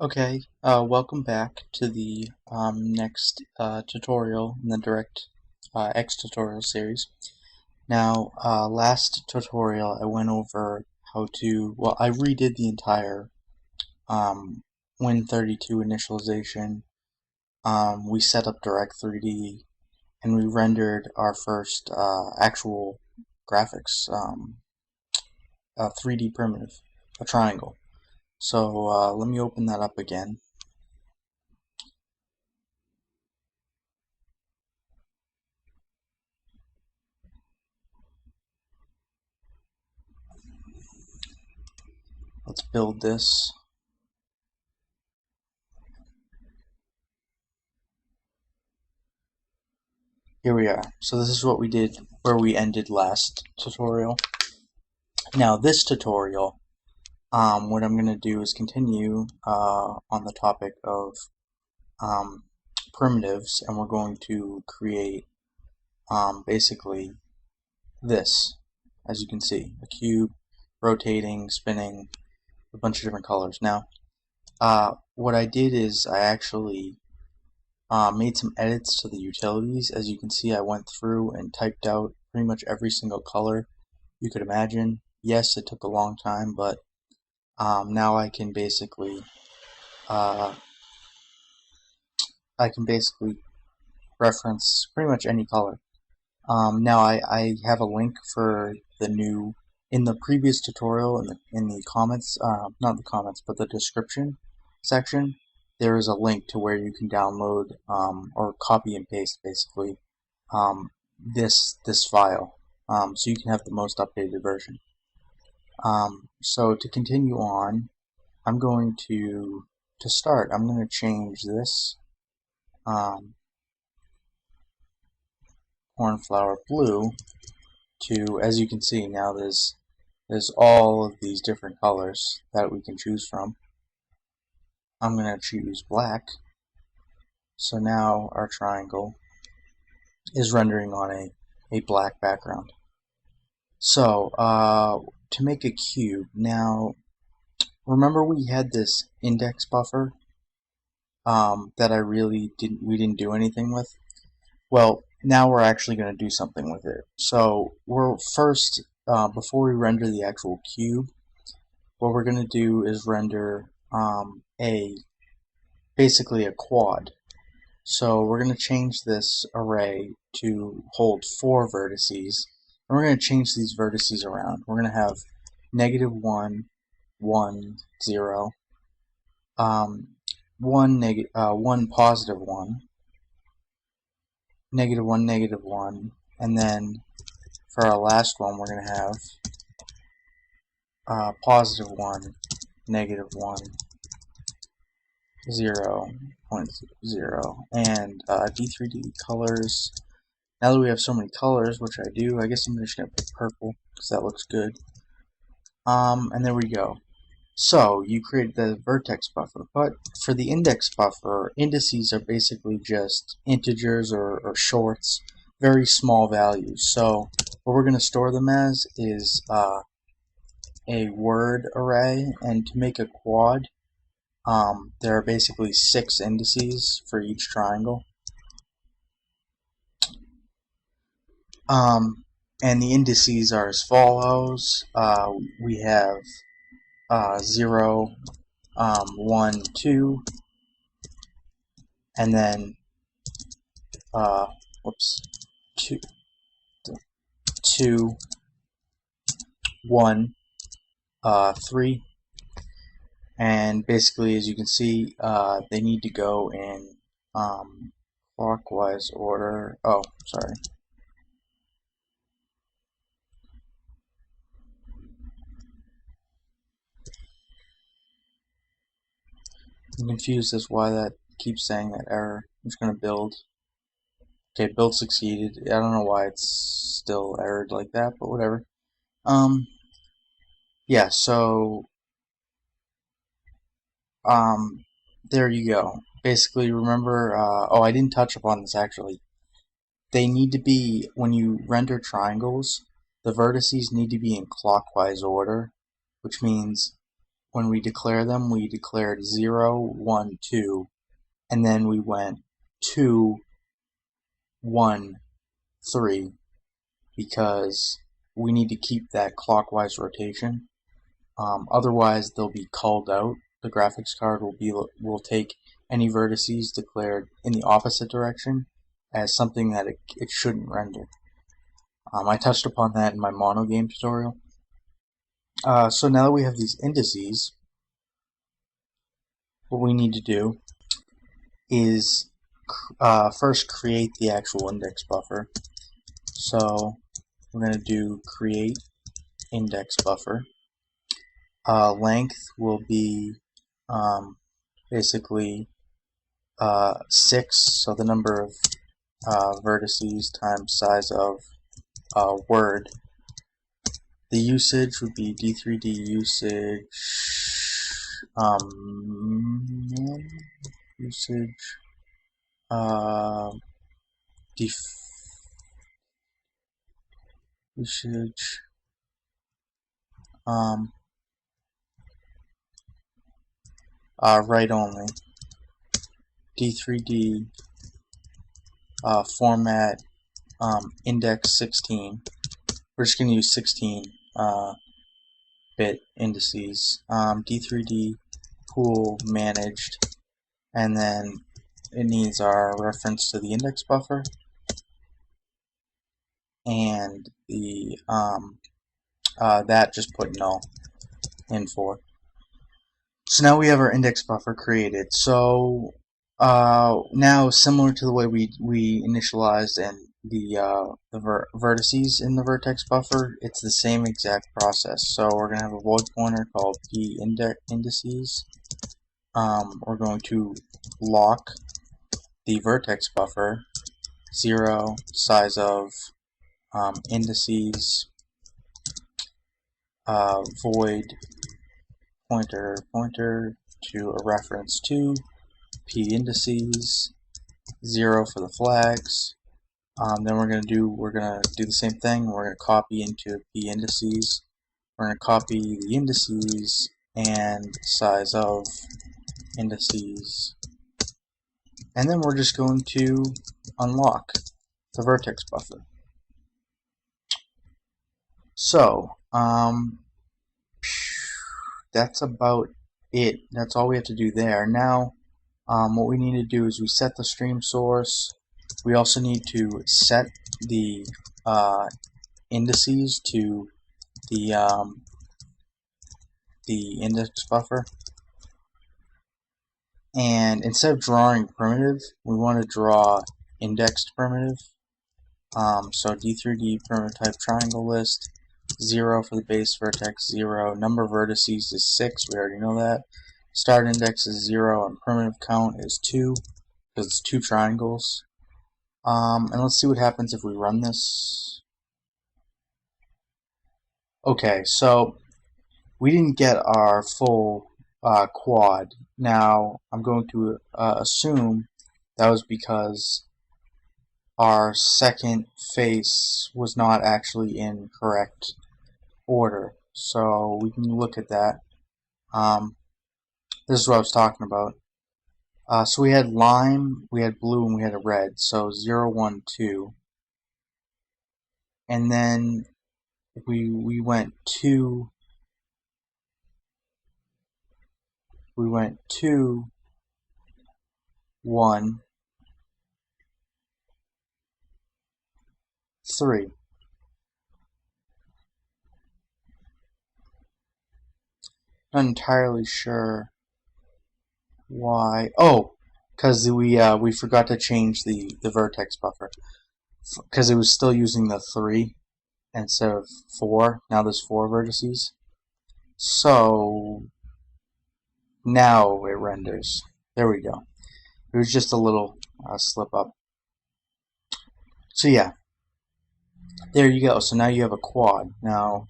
Okay, welcome back to the next tutorial in the DirectX tutorial series. Now, last tutorial I went over how to, well, I redid the entire Win32 initialization. We set up Direct3D, and we rendered our first actual graphics, a 3D primitive, a triangle. So let me open that up again. Let's build this. Here we are. So this is what we did where we ended last tutorial. Now this tutorial, what I'm going to do is continue on the topic of primitives, and we're going to create basically this, as you can see, a cube, rotating, spinning, a bunch of different colors. Now, what I did is I actually made some edits to the utilities. As you can see, I went through and typed out pretty much every single color you could imagine. Yes, it took a long time, but now uh, I can basically reference pretty much any color. Now I have a link for the new, in the previous tutorial, in the comments, not the comments, but the description section, there is a link to where you can download or copy and paste basically this file, so you can have the most updated version. So to continue on, I'm going to start, I'm going to change this cornflower blue to, as you can see now, there's all of these different colors that we can choose from. I'm going to choose black. So now our triangle is rendering on a black background. So to make a cube, now remember we had this index buffer that we didn't do anything with. Well, now we're actually going to do something with it. So we're first, before we render the actual cube, what we're going to do is render basically a quad. So we're going to change this array to hold 4 vertices, and we're going to change these vertices around. We're going to have -1, 1, 0, 1 positive 1, -1, -1, and then for our last one we're going to have +1, -1, 0.0, and D3D colors. Now that we have so many colors, which I do, I guess I'm just going to put purple because that looks good. And there we go. So you create the vertex buffer, but for the index buffer, indices are basically just integers or shorts, very small values. So what we're going to store them as is a word array, and to make a quad, there are basically 6 indices for each triangle. And the indices are as follows. We have 0, 1, 2, and then whoops, 2, 2, 1, 3, and basically, as you can see, they need to go in clockwise order. Oh, sorry. I'm confused as why that keeps saying that error. I'm just going to build. Okay, build succeeded. I don't know why it's still errored like that, but whatever. Yeah, so there you go. Basically, remember, oh, I didn't touch upon this actually. They need to be, when you render triangles, the vertices need to be in clockwise order, which means when we declare them, we declared 0, 1, 2, and then we went 2, 1, 3, because we need to keep that clockwise rotation. Otherwise, they'll be called out. The graphics card will take any vertices declared in the opposite direction as something that it shouldn't render. I touched upon that in my mono game tutorial. So now that we have these indices, what we need to do is first create the actual index buffer. So we're going to do create index buffer. Length will be basically 6, so the number of vertices times size of word. The usage would be D3D usage usage usage write only. D3D format index 16. We're just going to use 16 bit indices. D3D pool managed, and then it needs our reference to the index buffer and the that just put null in for. So now we have our index buffer created. So now, similar to the way we initialized and the vertices in the vertex buffer, it's the same exact process. So we're going to have a void pointer called p_indices. We're going to lock the vertex buffer 0 size of indices void pointer to a reference to p indices 0 for the flags. Then we're gonna do the same thing. We're gonna copy into p indices. We're gonna copy the indices and size of indices, and then we're just going to unlock the vertex buffer. So that's about it. That's all we have to do there. Now what we need to do is we set the stream source. We also need to set the indices to the index buffer. And instead of drawing primitive, we want to draw indexed primitive. So D3D primitive type triangle list, 0 for the base vertex, 0. Number of vertices is 6, we already know that. Start index is 0, and primitive count is 2, because it's 2 triangles. And let's see what happens if we run this. Okay, so we didn't get our full quad. Now, I'm going to assume that was because our second face was not actually in correct order. So we can look at that. This is what I was talking about. So we had lime, we had blue, and we had a red. So 0, 1, 2. And then we went 2. We went 2, 1, 3. Not entirely sure why. Oh, because we forgot to change the vertex buffer, because it was still using the 3 instead of 4. Now there's 4 vertices. So now it renders. There we go. It was just a little slip up. So yeah, there you go. So now you have a quad. Now,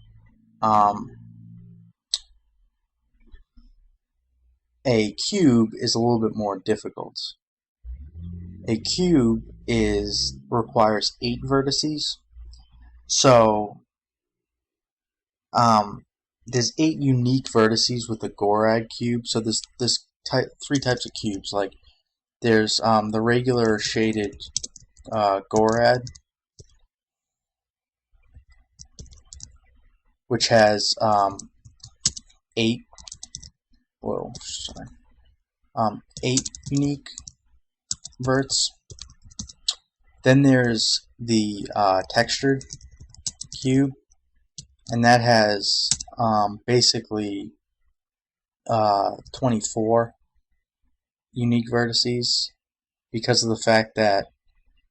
a cube is a little bit more difficult. A cube requires 8 vertices. So there's 8 unique vertices with the Gorad cube. So there's three types of cubes. Like there's the regular shaded Gorad, which has 8. Whoa, sorry. 8 unique verts. Then there's the textured cube, and that has basically 24 unique vertices because of the fact that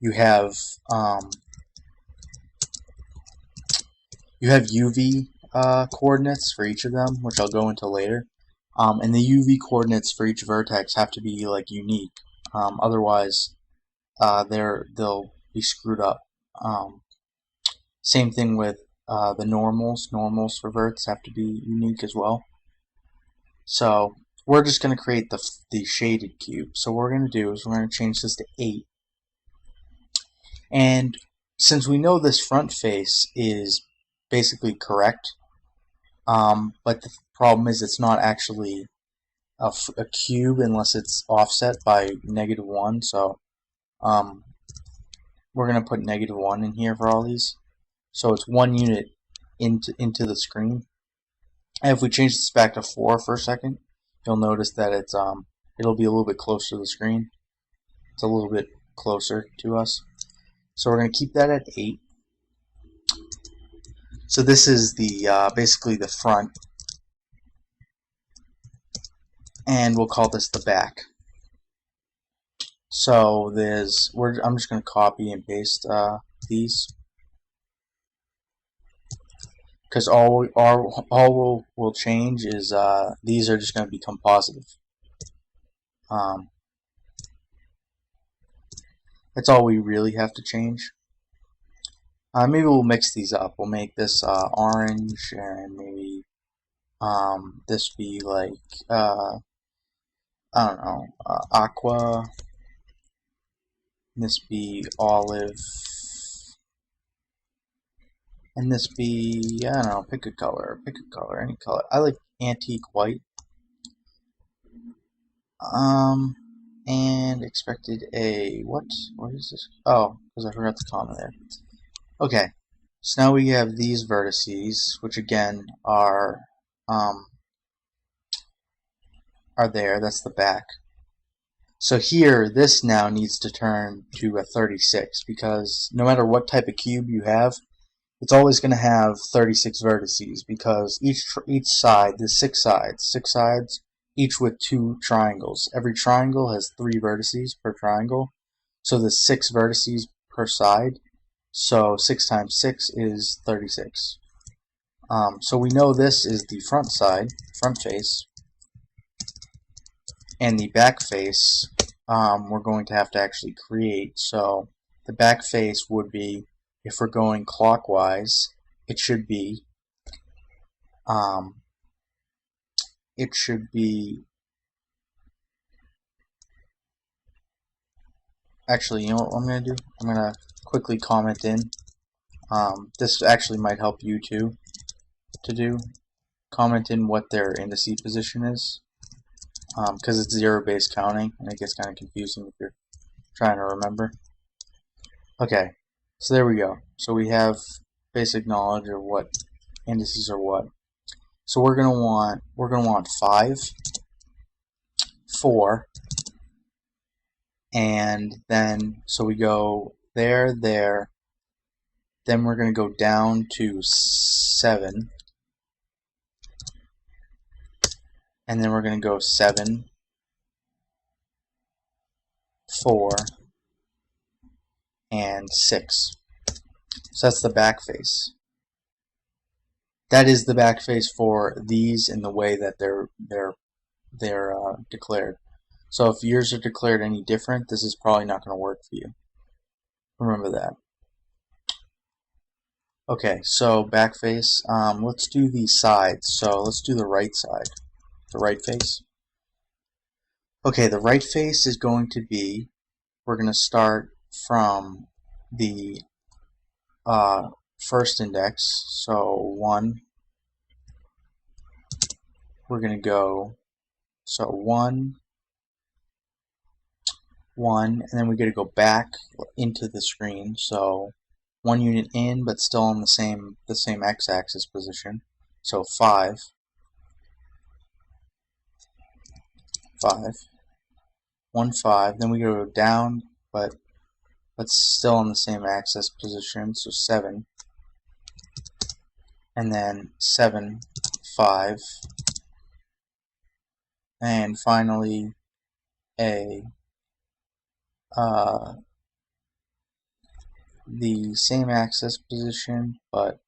you have UV coordinates for each of them, which I'll go into later. And the UV coordinates for each vertex have to be like unique. Otherwise, they'll be screwed up. Same thing with the normals. Normals for verts have to be unique as well. So we're just going to create the shaded cube. So what we're going to do is we're going to change this to 8. And since we know this front face is basically correct, but the problem is it's not actually a cube unless it's offset by -1. So we're going to put -1 in here for all these. So it's 1 unit into the screen. And if we change this back to 4 for a second, you'll notice that it's it'll be a little bit closer to the screen. It's a little bit closer to us. So we're going to keep that at 8. So this is the basically the front, and we'll call this the back. So I'm just going to copy and paste these, because all will change is these are just going to become positive. That's all we really have to change. Maybe we'll mix these up. We'll make this orange, and maybe this be like I don't know, aqua. And this be olive. And this be, I don't know, pick a color, any color. I like antique white. And expected a, what is this? Oh, because I forgot the comma there. Okay, so now we have these vertices, which again are there. That's the back. So here, this now needs to turn to a 36, because no matter what type of cube you have, it's always going to have 36 vertices, because each side, there's 6 sides, each with 2 triangles. Every triangle has 3 vertices per triangle, so there's 6 vertices per side. So 6 times 6 is 36. So we know this is the front face, and the back face we're going to have to actually create. So the back face would be, if we're going clockwise, it should be actually, you know what I'm going to do? I'm going to quickly comment in. This actually might help you too to do. Comment in what their indice position is, because it's zero-based counting, and it gets kind of confusing if you're trying to remember. Okay, so there we go. So we have basic knowledge of what indices are what. So we're gonna want 5, 4, and then so we go there, then we're gonna go down to 7, and then we're gonna go 7, 4, and 6. So that's the back face. That is the back face for these in the way that they're declared. So if yours are declared any different, this is probably not going to work for you. Remember that. Okay, so back face. Let's do the sides. So let's do the right side, the right face. Okay, the right face is going to be, we're going to start from the first index, so 1, we're going to go, so 1, 1, and then we got to go back into the screen, so 1 unit in, but still on the same x-axis position. So 5, 5, 1, 5. Then we go down, but still on the same axis position. So 7, and then 7, 5, and finally a the same axis position, but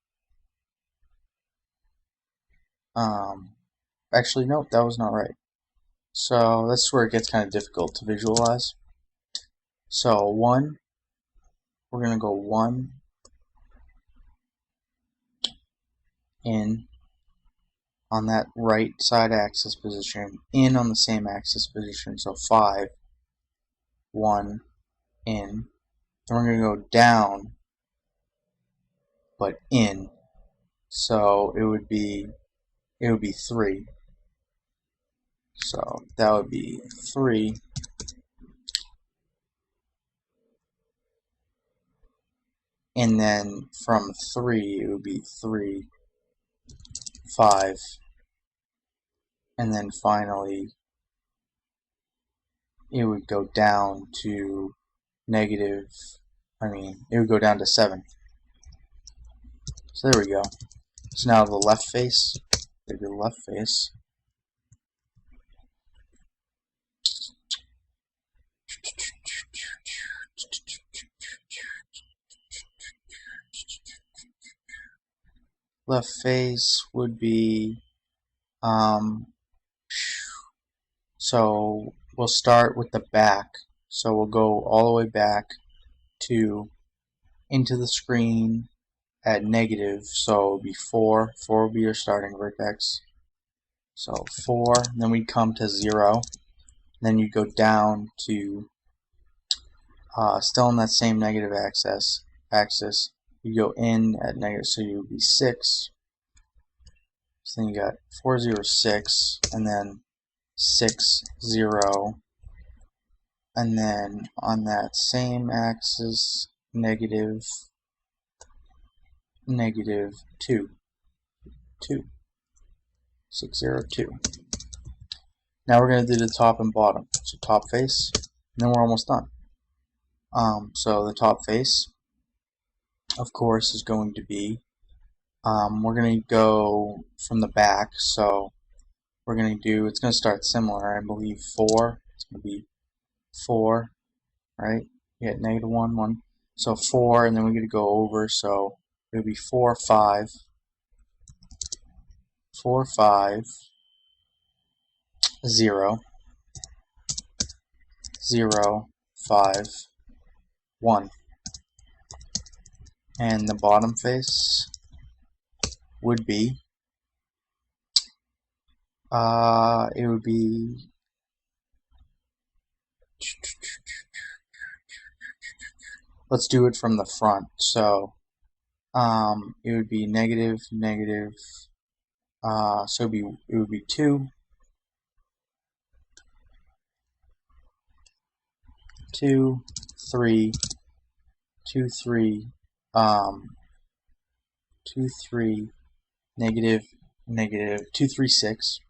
actually nope, that was not right. So that's where it gets kind of difficult to visualize. So 1, we're going to go 1 in on that right side axis position, in on the same axis position, so 5, 1 in. Then we're going to go down, but in. So it would be 3. So that would be 3. And then from 3, it would be 3, 5. And then finally, it would go down to it would go down to 7. So there we go. So now the left face, take your left face. Left face would be, so we'll start with the back. So we'll go all the way back to into the screen at negative. So it'll be 4. 4 will be your starting vertex. So 4, then we come to 0. Then you go down to still in that same negative axis. You go in at negative, so you'll be 6. So then you got 4, 0, 6, and then 6, 0, and then on that same axis, negative, 2, 2, 6, 0, 2. Now we're going to do the top and bottom. So top face, and then we're almost done. So the top face, of course, is going to be, we're going to go from the back, so we're going to do, it's going to start similar, I believe 4, it's going to be 4, right? You get negative 1, 1, so 4, and then we're going to go over, so it'll be 4, 5, 4, 5, 0, 0, 5, 1. And the bottom face would be, it would be, let's do it from the front. So it would be negative, negative, so it would be 2, 2, 3, 2, 3, 2, 3, negative, negative, 2, 3, 6,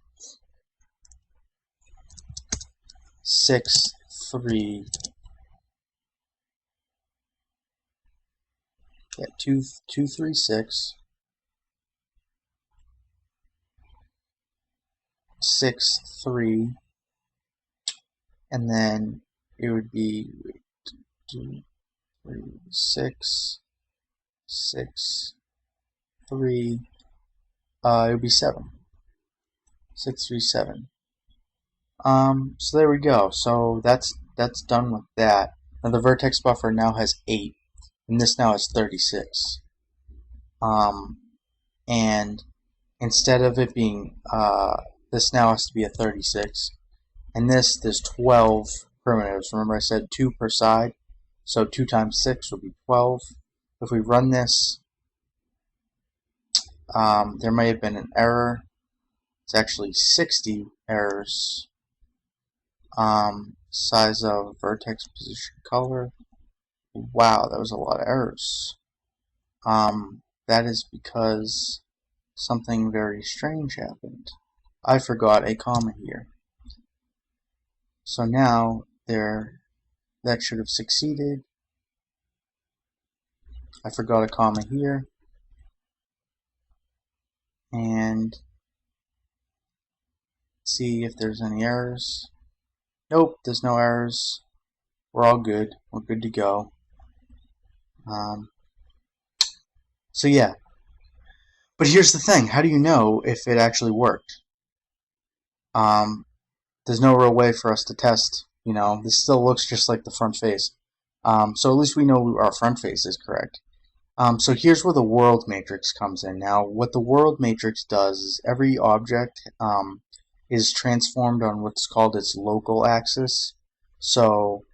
6, 3, yeah, 2, 2, 3, 6, 6, 3, and then it would be 2, 3, 6, 6, 3, it would be 7. 6, 3, 7. So there we go. So that's done with that. Now the vertex buffer now has 8, and this now has 36. And instead of it being, this now has to be a 36. And there's 12 primitives. Remember I said 2 per side, so 2 times 6 will be 12. If we run this, there may have been an error. It's actually 60 errors. Size of vertex, position, color. Wow, that was a lot of errors. That is because something very strange happened. I forgot a comma here. So now that should have succeeded. I forgot a comma here. And see if there's any errors. Nope, there's no errors. We're all good. We're good to go. So yeah. But here's the thing. How do you know if it actually worked? There's no real way for us to test. This still looks just like the front face. So at least we know our front face is correct. So here's where the world matrix comes in. Now, what the world matrix does is every object is transformed on what's called its local axis. So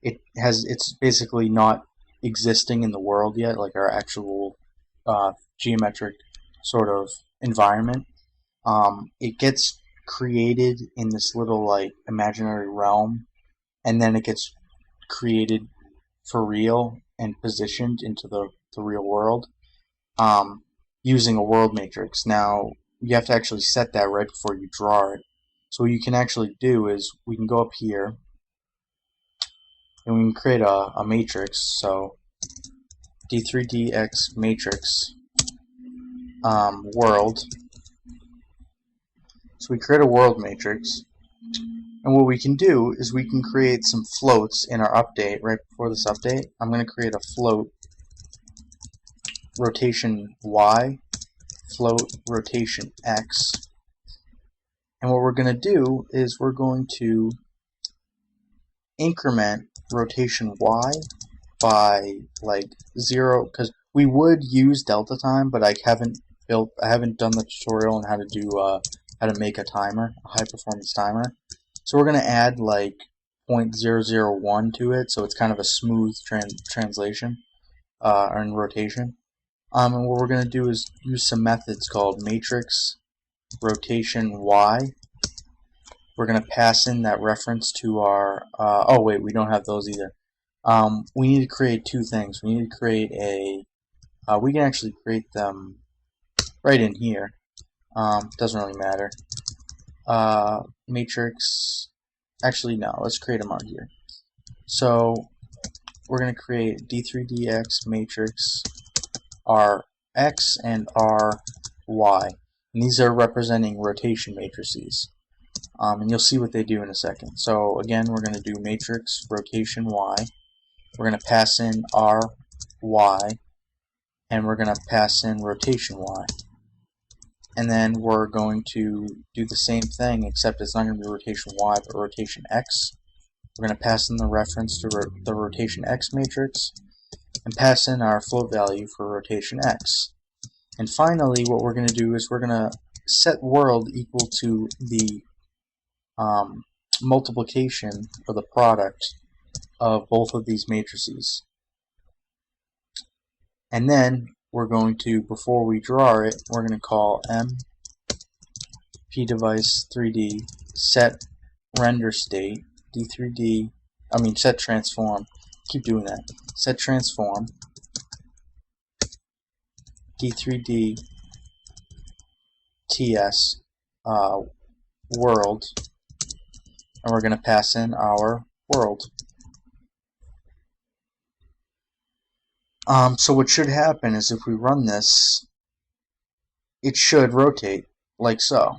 it's basically not existing in the world yet, like our actual geometric sort of environment. It gets created in this little like imaginary realm, and then it gets created for real and positioned into the real world using a world matrix. Now you have to actually set that right before you draw it. So what you can actually do is we can go up here and we can create a matrix. So D3DX matrix world. So we create a world matrix, and what we can do is we can create some floats in our update. Right before this update, I'm going to create a float rotation Y, float rotation X, and what we're going to do is we're going to increment rotation Y by like 0, because we would use delta time, but I haven't done the tutorial on how to do how to make a timer, a high performance timer. So we're going to add like 0.001 to it, so it's kind of a smooth translation and rotation. And what we're going to do is use some methods called matrix rotation Y. We're going to pass in that reference to our oh wait, we don't have those either. We need to create two things. We need to create a we can actually create them right in here. Doesn't really matter. Matrix, actually no, let's create them out here. So we're going to create D3DX matrix Rx and Ry, and these are representing rotation matrices. And you'll see what they do in a second. So again, we're going to do matrix rotation Y. We're going to pass in Ry, and we're going to pass in rotation Y. And then we're going to do the same thing, except it's not going to be rotation Y, but rotation X. We're going to pass in the reference to the rotation X matrix, and pass in our float value for rotation X. And finally, what we're going to do is we're going to set world equal to the multiplication, or the product, of both of these matrices. And then we're going to, before we draw it, we're going to call mPDevice3D set render state D3D, set transform, keep doing that, set transform D3D TS world, and we're going to pass in our world. So what should happen is if we run this, it should rotate like so.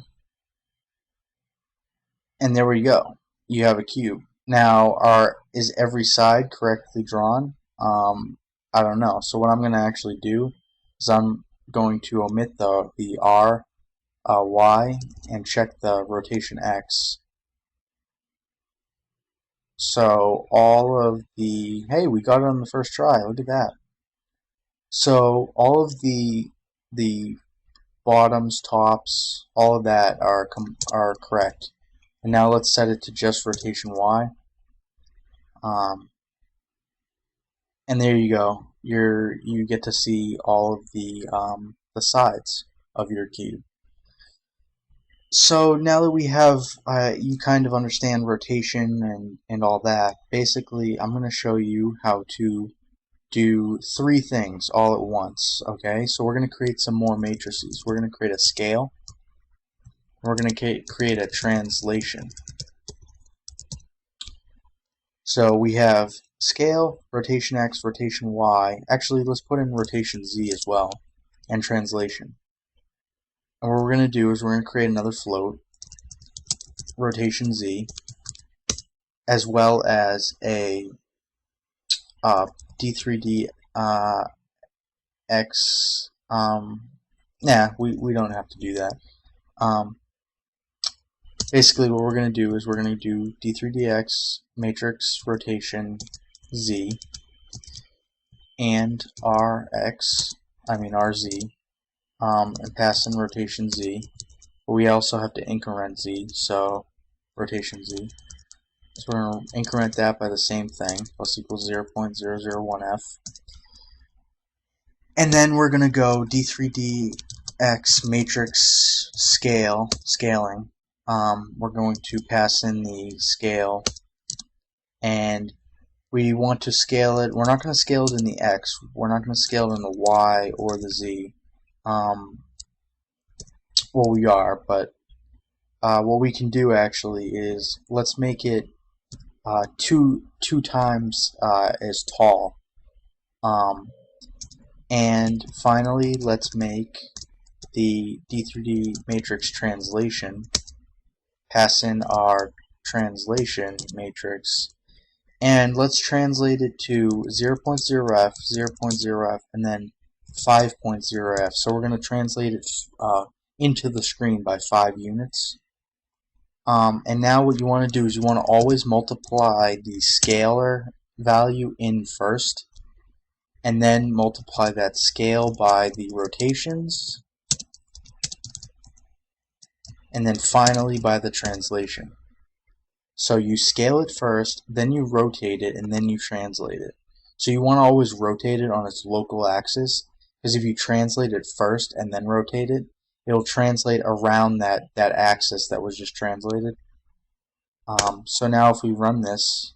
And there we go. You have a cube. Now, is every side correctly drawn? I don't know. So what I'm going to actually do is I'm going to omit the R, Y, and check the rotation X. So all of the, hey, we got it on the first try. Look at that. So all of the bottoms, tops, all of that are correct. And now let's set it to just rotation Y. And there you go. You get to see all of the sides of your cube. So now that we have, you kind of understand rotation and all that, basically I'm going to show you how to do three things all at once, okay? So we're going to create some more matrices. We're going to create a scale. We're going to create a translation. So we have scale, rotation X, rotation Y. Actually, let's put in rotation Z as well, and translation. And what we're going to do is we're going to create another float, rotation Z, as well as a D3D X. We don't have to do that. Basically, what we're going to do is we're going to do D3DX matrix rotation Z and RZ, and pass in rotation Z. But we also have to increment Z, so rotation Z. So we're going to increment that by the same thing, plus equals 0.001f. And then we're going to go D3DX matrix scaling. We're going to pass in the scale, and we want to scale it. We're not going to scale it in the X. We're not going to scale it in the Y or the Z. Well, we are, but what we can do actually is let's make it two times as tall. And finally, let's make the D3D matrix translation, pass in our translation matrix, and let's translate it to 0.0f, 0.0f, and then 5.0f. So we're going to translate it into the screen by 5 units. And now what you want to do is you want to always multiply the scalar value in first, and then multiply that scale by the rotations, and then finally by the translation. So you scale it first, then you rotate it, and then you translate it. So you want to always rotate it on its local axis, because if you translate it first and then rotate it, it'll translate around that axis that was just translated. So now if we run this,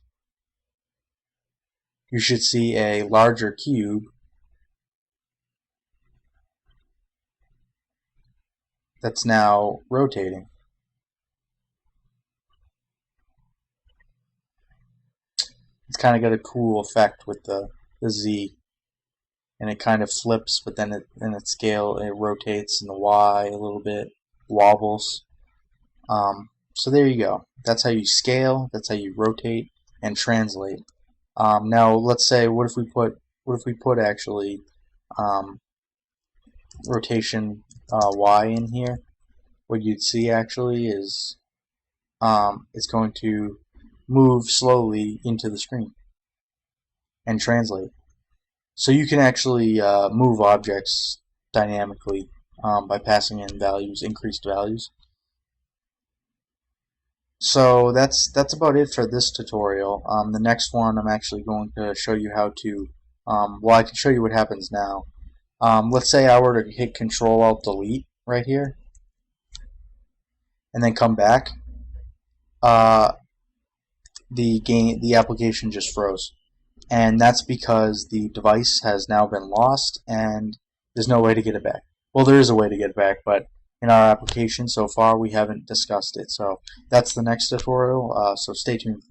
you should see a larger cube that's now rotating. It's kind of got a cool effect with the Z, and it kind of flips, but then in its scale it rotates in the Y a little bit, wobbles. So there you go. That's how you scale. That's how you rotate and translate. Now let's say, what if we put actually rotation Y in here? What you'd see actually is it's going to move slowly into the screen and translate. So you can actually move objects dynamically by passing in values, increased values. So that's about it for this tutorial. The next one I'm actually going to show you how to, well, I can show you what happens now. Let's say I were to hit Control-Alt-Delete right here, and then come back. The application just froze, and that's because the device has now been lost and there's no way to get it back. Well, there is a way to get it back, but in our application so far we haven't discussed it. So that's the next tutorial, so stay tuned.